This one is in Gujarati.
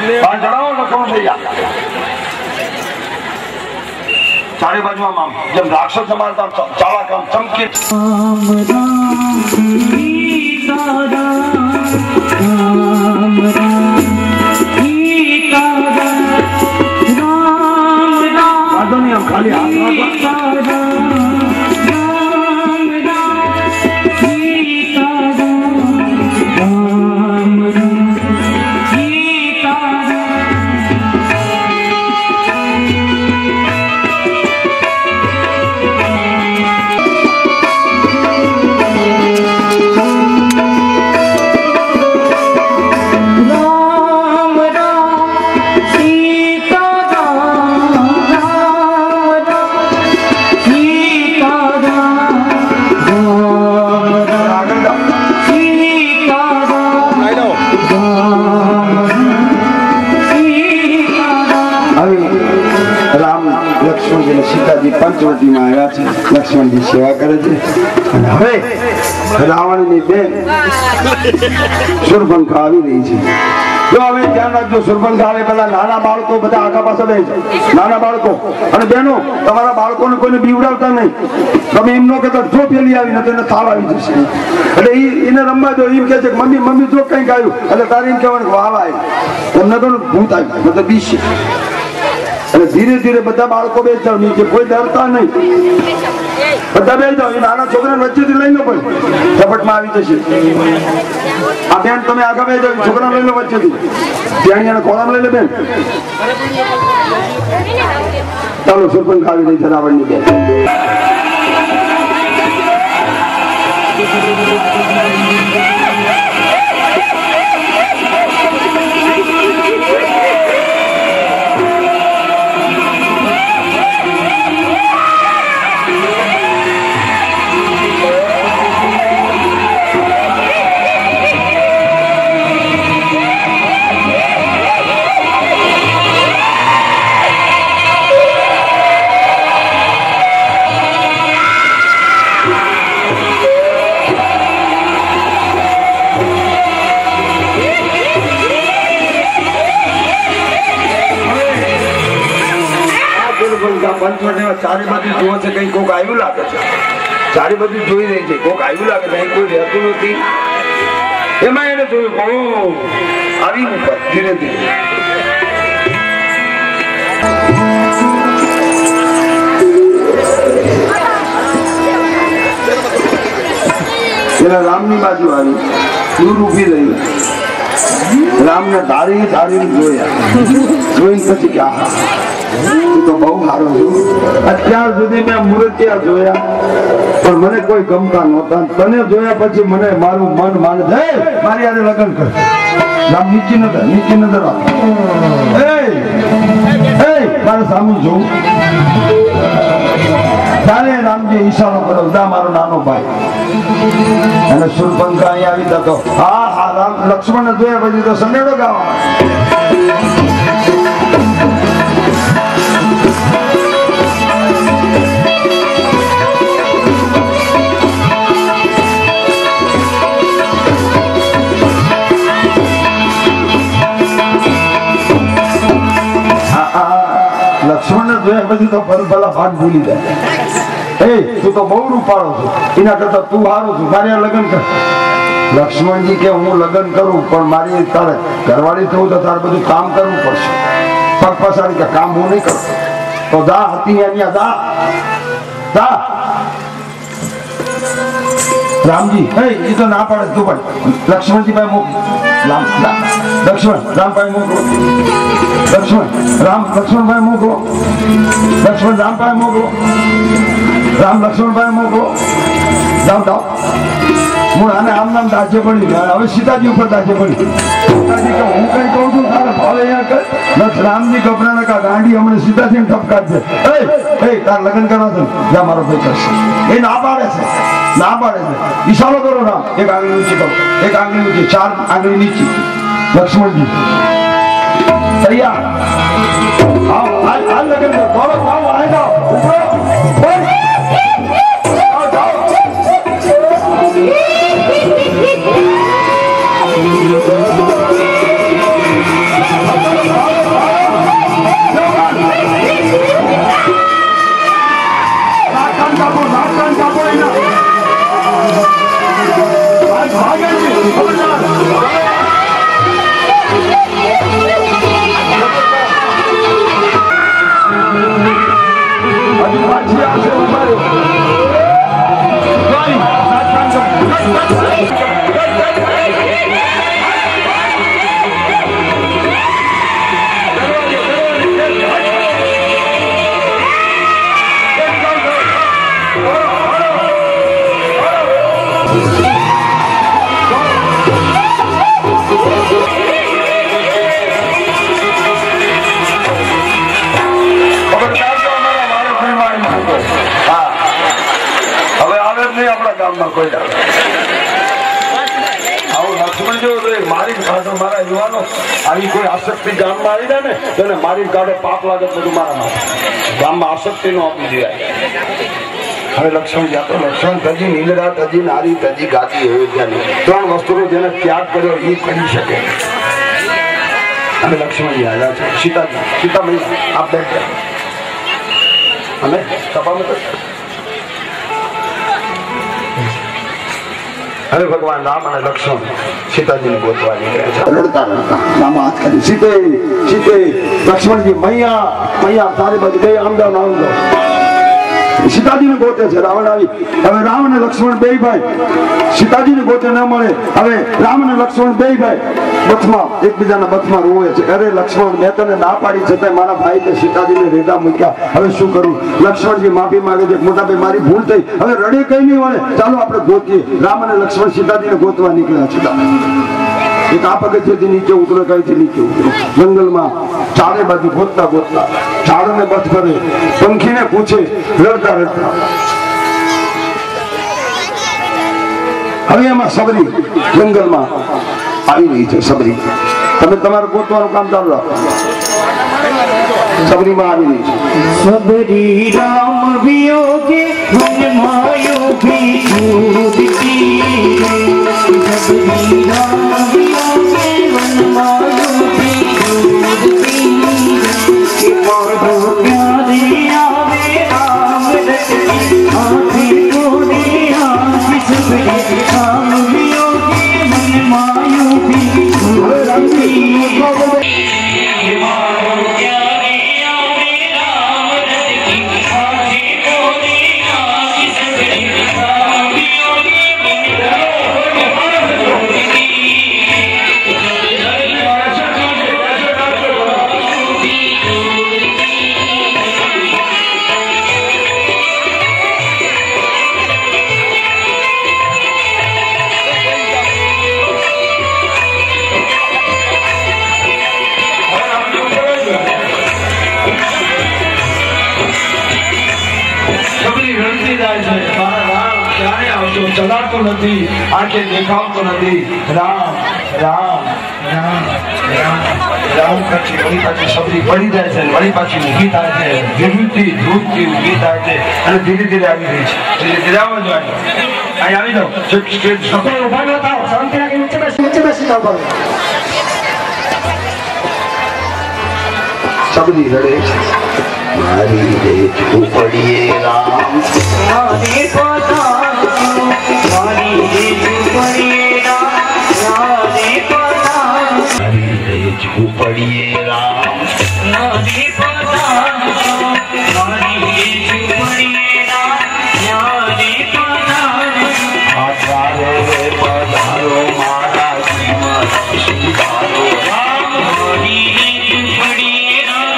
જણાવો લખણ થઈ ગયા ચારે બાજુમાં આમ જેમ રાક્ષસ સમારતા ચાલા કામ ચમકી ખાલી હાથ पंचवटी में आया लक्ष्मण जी सेवा करे हवे रावण ની બેન સુરપંખા આવી રહી છે જો હવે ધ્યાન રાખજો સુરપંખા આવે પેલા નાના બાળકો બધા આગા પાછળ બેસે નાના બાળકો અને બહેનો તમારા બાળકોને કોઈને બીવડાવતા નહીં તમે એમ નો કહેતા જો પેલી આવી ને તેને તાવ આવી જશે એટલે એને રમવા દો એમ કહે છે મમ્મી મમ્મી જો કંઈક આવ્યું એટલે તારે એમ કહેવાનું વાવ આવી તમને તો ભૂત આવી મતલબ બીસ અને ધીરે ધીરે બધા બાળકો બેસી જાવ નીચે કોઈ ડરતા નહીં બધા બેસી જાવ એ નાના છોકરાને વચ્ચેથી લઈ લો પણ ઝપટમાં આવી જશે આ બેન તમે આગળ બેસી જાવ છોકરા લઈ લો વચ્ચેથી ત્યાં કોળામાં લઈ લે બેન ચાલો સરપંચ આવી રહી છે રાવણની બેન ચારે બાજુ જોવા છે કઈ કોક આવ્યું લાગે છે ચારે બાજુ જોઈ રહી છે કોક આવ્યું લાગે છે કોઈ રહેતું નથી એમાં એને જોયું આવી ઉપર ધીરે ધીરે પેલા રામની બાજુ આવી દૂર ઉભી રહી રામને ધારી ધારી જોયા જોઈને પછી કે આહા તો બહુ સારો છું અત્યાર સુધી મેં મૂર્તિયા જોયા પણ મને કોઈ ગમતા નહોતા તને જોયા પછી મને મારું મન માને મારી આને લગ્ન કર રામ નીચે નજર મારે સામું જોઉં તારે રામજી ઈશારો કરો દા મારો નાનો ભાઈ અને સુરપંખા અહીંયા આવી જતો હા હા રામ લક્ષ્મણ જોયા પછી તો સંદેડો ગાવા લક્ષ્મણ ને જોયા પછી તો ભલા ભાગ ભૂલી જાય તું તો બહુ રૂપાળો છું એના કરતા તું હારું છું મારે લગ્ન કર લક્ષ્મણજી કે હું લગ્ન કરું પણ મારી તારે ઘરવાળી થવું તો તારે બધું કામ કરવું પડશે પગ પસાડી કે કામ હું નહીં કરું તો દા હતી અહીંયા દા રામજી એ તો ના પાડે તું પણ લક્ષ્મણજી ભાઈ મોકલો લક્ષ્મણ રામભાઈ મોકલો લક્ષ્મણભાઈ મોકલો લક્ષ્મણ રામભાઈ મોકલો રામ લક્ષ્મણભાઈ મોકલો જાઓ હું આને આમ નામ દાજે પડી હવે સીતાજી ઉપર દાજે પડી સીતાજી કે હું કઈ કહું છું તારે ભાવે અહીંયા કર રામજી ગભરાના કા ગાંડી હમણાં સીતાજી ઠપકાત છે તાર લગ્ન કરવા છે જા મારો ભાઈ કરશે એ ના પાડે છે ઈશારો કરો રામ એક આંગળી ઊંચી કરો એક આંગળી ઊંચી 4 આંગળી નીચી લક્ષ્મણજી તૈયાર હાલ લગ્ન કરો આવો આઈ જાઓ ઉપર કોઈ ડાળ આવું લક્ષ્મણ જેવો તો મારી કાઢો મારા યુવાનો આવી કોઈ આસક્તિ ગામમાં આવી જાય ને તો એને મારી કાઢો પાપ લાગે બધું મારા માટે ગામમાં આસક્તિ નો આપી દેવાય હવે લક્ષ્મણ જ્યાં તો લક્ષ્મણ તજી નીલરા તજી નારી તજી ગાતી અયોધ્યાની ત્રણ વસ્તુનો જેને ત્યાગ કર્યો એ કરી શકે અને લક્ષ્મણ આવ્યા છે સીતાજી સીતામણી આપ બેઠ અને સભામાં હવે ભગવાન રામ અને લક્ષ્મણ સીતાજીને ગોતવા નીકળ્યા છે રડતા રડતા રામ હાથ કરી સીતે સીતે લક્ષ્મણજી મૈયા મૈયા તારી બાજુ બે આમ જાવ આમ જાવ સીતાજીને ગોતે છે રાવણ આવી હવે રામ અને લક્ષ્મણ બે ભાઈ સીતાજીને ગોતે ન મળે હવે રામ અને લક્ષ્મણ બે ભાઈ બથમાં એકબીજાના બથમાં રોવે છે અરે લક્ષ્મણ મેં તને ના પાડી છતાં મારા ભાઈ ને સીતાજીને રેડા મૂક્યા હવે શું કરું લક્ષ્મણજી માફી માંગે છે મોટા ભાઈ મારી ભૂલ થઈ હવે રડે કઈ નહીં વળે ચાલો આપણે ગોતીએ રામ અને લક્ષ્મણ સીતાજીને ગોતવા નીકળ્યા છે એક આ પગથિયેથી નીચે ઉતરે કઈથી નીચે ઉતરે જંગલમાં ચારે બાજુ ગોતતા ગોતતા ઝાડને બથ કરે પંખીને પૂછે રડતા રડતા હવે એમાં સબરી જંગલમાં આવી રહી છે સબરી તમે તમારું ગોતવાનું કામ ચાલુ રાખો સબરીમાં આવી રહી છે સબરી રામ વિયોગે મન માયો ભી છૂટતી સબરી રામ વિયોગે મન માયો ભી છૂટતી મારો પ્યારે આવે રામ રટકી આંખી કોડી આંખી સબરી રામ વિયોગે મન માયો ભી છૂટતી ચલાતો નથી આંખે દેખાવતો નથી રામ રામ રામ રામ રામ કરતી વળી પાછી સબરી પડી જાય છે વળી પાછી ઊભી થાય છે ધીરુથી ધ્રુવથી ઊભી થાય છે અને ધીરે ધીરે આવી રહી છે ધીરે ધીરે આવવા જોઈએ અહીં આવી જાઓ સફળ ઉભા ન થાવ શાંતિ રાખી નીચે બેસી જાઓ સબરી રડે છે મારી રે ઝૂંપડીએ રામ મારી પોતા મારી રે ઝૂંપડીએ રામ મારી રે ઝૂંપડીએ રામ મારી પોતા મારી રે ઝૂંપડીએ રામ આચારે પધારો મારા શ્રીમદ સુધારો રામ મારી રે ઝૂંપડીએ રામ